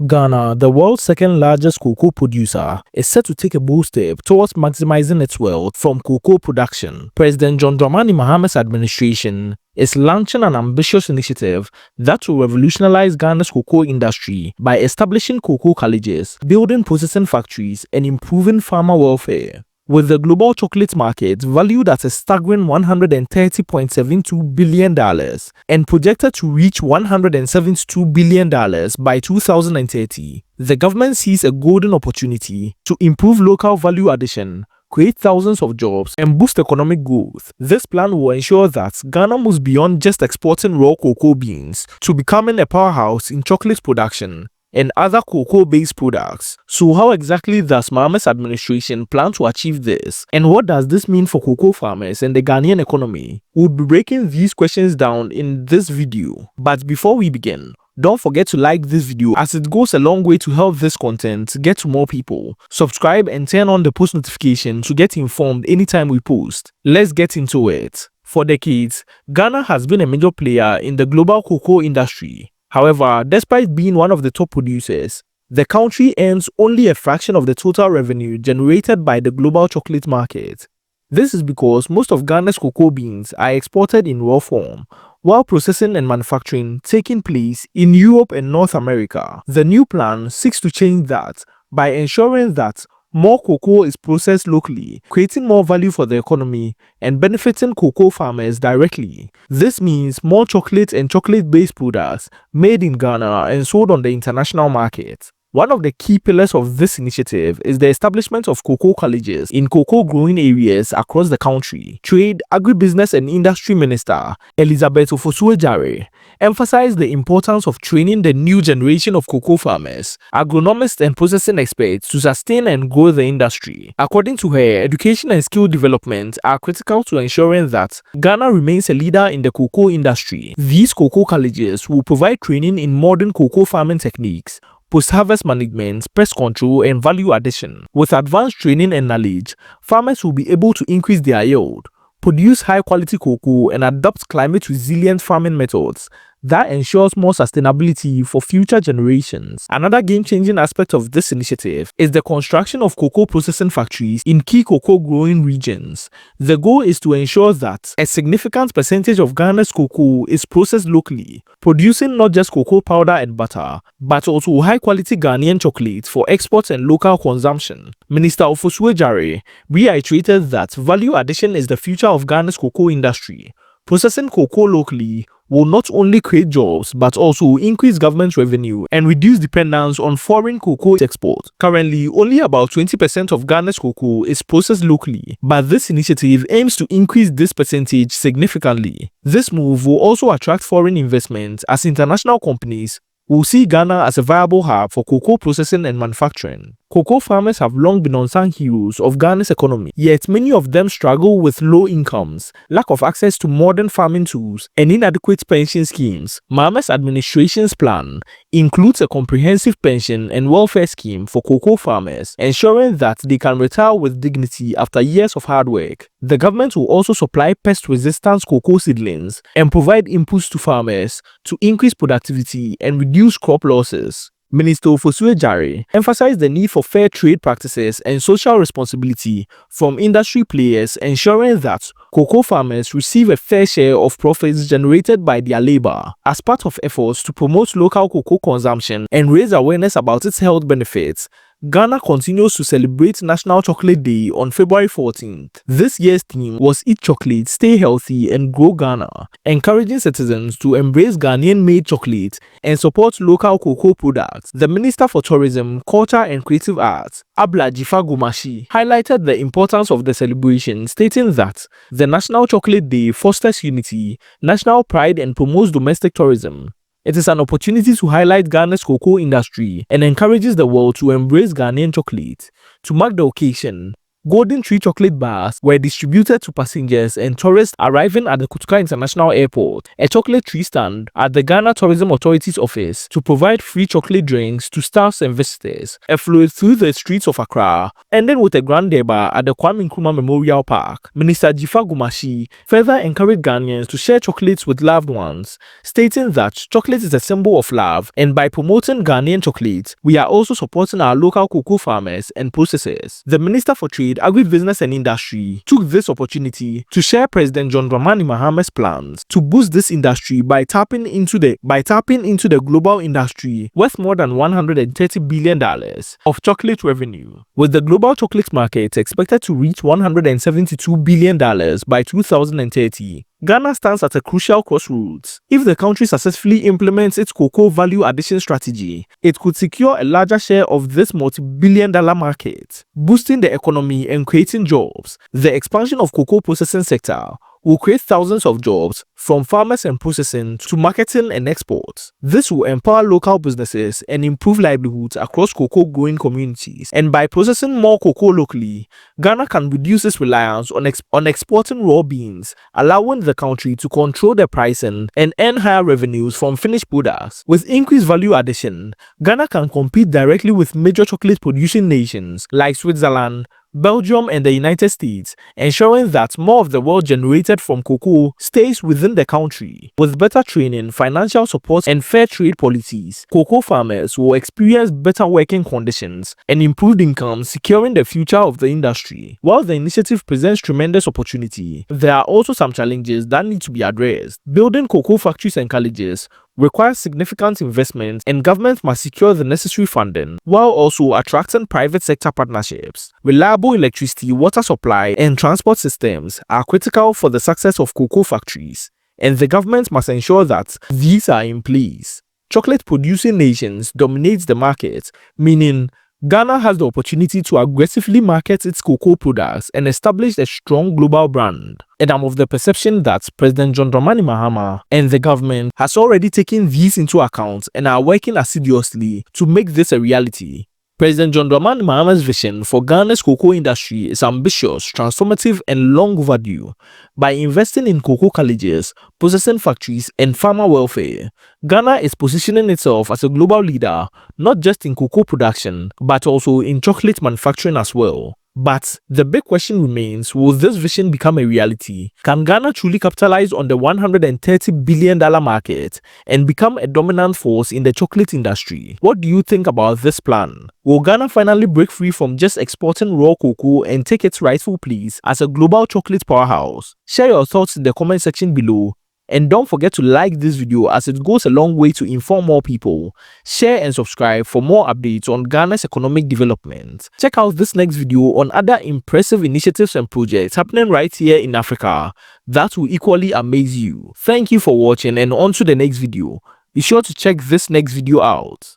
Ghana, the world's second largest cocoa producer, is set to take a bold step towards maximizing its wealth from cocoa production. President John Dramani Mahama's administration is launching an ambitious initiative that will revolutionize Ghana's cocoa industry by establishing cocoa colleges, building processing factories, and improving farmer welfare. With the global chocolate market valued at a staggering $130.72 billion and projected to reach $172 billion by 2030, the government sees a golden opportunity to improve local value addition, create thousands of jobs, and boost economic growth. This plan will ensure that Ghana moves beyond just exporting raw cocoa beans to becoming a powerhouse in chocolate production and other cocoa-based products. So how exactly does Mahama's administration plan to achieve this? And what does this mean for cocoa farmers and the Ghanaian economy? We'll be breaking these questions down in this video. But before we begin, don't forget to like this video as it goes a long way to help this content get to more people. Subscribe and turn on the post notification to get informed anytime we post. Let's get into it. For decades, Ghana has been a major player in the global cocoa industry. However, despite being one of the top producers, the country earns only a fraction of the total revenue generated by the global chocolate market. This is because most of Ghana's cocoa beans are exported in raw form, while processing and manufacturing taking place in Europe and North America. The new plan seeks to change that by ensuring that more cocoa is processed locally, creating more value for the economy and benefiting cocoa farmers directly. This means more chocolate and chocolate-based products made in Ghana and sold on the international market. One of the key pillars of this initiative is the establishment of cocoa colleges in cocoa growing areas across the country. Trade, Agribusiness and Industry Minister Elizabeth Ofosu-Adjare emphasized the importance of training the new generation of cocoa farmers, agronomists and processing experts to sustain and grow the industry. According to her, education and skill development are critical to ensuring that Ghana remains a leader in the cocoa industry. These cocoa colleges will provide training in modern cocoa farming techniques, post-harvest management, pest control, and value addition. With advanced training and knowledge, farmers will be able to increase their yield, produce high-quality cocoa, and adopt climate-resilient farming methods that ensures more sustainability for future generations. Another game-changing aspect of this initiative is the construction of cocoa processing factories in key cocoa growing regions. The goal is to ensure that a significant percentage of Ghana's cocoa is processed locally, producing not just cocoa powder and butter, but also high-quality Ghanaian chocolate for export and local consumption. Minister Ofosu-Adjare reiterated that value addition is the future of Ghana's cocoa industry. Processing cocoa locally will not only create jobs but also increase government revenue and reduce dependence on foreign cocoa export. Currently, only about 20% of Ghana's cocoa is processed locally, but this initiative aims to increase this percentage significantly. This move will also attract foreign investment as international companies will see Ghana as a viable hub for cocoa processing and manufacturing. Cocoa farmers have long been unsung heroes of Ghana's economy, yet many of them struggle with low incomes, lack of access to modern farming tools, and inadequate pension schemes. Mahama's administration's plan includes a comprehensive pension and welfare scheme for cocoa farmers, ensuring that they can retire with dignity after years of hard work. The government will also supply pest-resistant cocoa seedlings and provide inputs to farmers to increase productivity and reduce crop losses. Minister Ofosu-Adjare emphasized the need for fair trade practices and social responsibility from industry players, ensuring that cocoa farmers receive a fair share of profits generated by their labor. As part of efforts to promote local cocoa consumption and raise awareness about its health benefits, Ghana continues to celebrate National Chocolate Day on February 14th. This year's theme was Eat Chocolate, Stay Healthy and Grow Ghana, encouraging citizens to embrace Ghanaian-made chocolate and support local cocoa products. The Minister for Tourism, Culture and Creative Arts, Abla Jifa-Gumashi, highlighted the importance of the celebration, stating that the National Chocolate Day fosters unity, national pride and promotes domestic tourism. It is an opportunity to highlight Ghana's cocoa industry and encourages the world to embrace Ghanaian chocolate. To mark the occasion, Golden Tree chocolate bars were distributed to passengers and tourists arriving at the Kutuka International Airport, a chocolate tree stand at the Ghana Tourism Authority's office to provide free chocolate drinks to staffs and visitors, flowed through the streets of Accra, ending with a grand bar at the Kwame Nkrumah Memorial Park. Minister Jifa Gumashi further encouraged Ghanaians to share chocolates with loved ones, stating that chocolate is a symbol of love, and by promoting Ghanaian chocolates, we are also supporting our local cocoa farmers and processors. The Minister for Trade, Agribusiness and Industry took this opportunity to share President John Dramani Mahama's plans to boost this industry by tapping into the global industry worth more than $130 billion of chocolate revenue, with the global chocolate market expected to reach $172 billion by 2030. Ghana stands at a crucial crossroads. If the country successfully implements its cocoa value addition strategy, it could secure a larger share of this multi-billion-dollar market, boosting the economy and creating jobs. The expansion of cocoa processing sector will create thousands of jobs from farmers and processing to marketing and exports. This will empower local businesses and improve livelihoods across cocoa growing communities. And by processing more cocoa locally, Ghana can reduce its reliance on exporting raw beans, allowing the country to control the pricing and earn higher revenues from finished products. With increased value addition, Ghana can compete directly with major chocolate producing nations like Switzerland, Belgium and the United States, ensuring that more of the wealth generated from cocoa stays within the country. With better training, financial support and fair trade policies, cocoa farmers will experience better working conditions and improved income, securing the future of the industry. While the initiative presents tremendous opportunity, there are also some challenges that need to be addressed. Building cocoa factories and colleges requires significant investment, and government must secure the necessary funding, while also attracting private sector partnerships. Reliable electricity, water supply, and transport systems are critical for the success of cocoa factories, and the government must ensure that these are in place. Chocolate-producing nations dominate the market, meaning Ghana has the opportunity to aggressively market its cocoa products and establish a strong global brand. And I'm of the perception that President John Dramani Mahama and the government has already taken these into account and are working assiduously to make this a reality. President John Dramani Mahama's vision for Ghana's cocoa industry is ambitious, transformative, and long overdue. By investing in cocoa colleges, processing factories, and farmer welfare, Ghana is positioning itself as a global leader, not just in cocoa production, but also in chocolate manufacturing as well. But the big question remains, will this vision become a reality? Can Ghana truly capitalize on the $130 billion market and become a dominant force in the chocolate industry? What do you think about this plan? Will Ghana finally break free from just exporting raw cocoa and take its rightful place as a global chocolate powerhouse? Share your thoughts in the comment section below. And don't forget to like this video as it goes a long way to inform more people. Share and subscribe for more updates on Ghana's economic development. Check out this next video on other impressive initiatives and projects happening right here in Africa that will equally amaze you. Thank you for watching, and on to the next video. Be sure to check this next video out.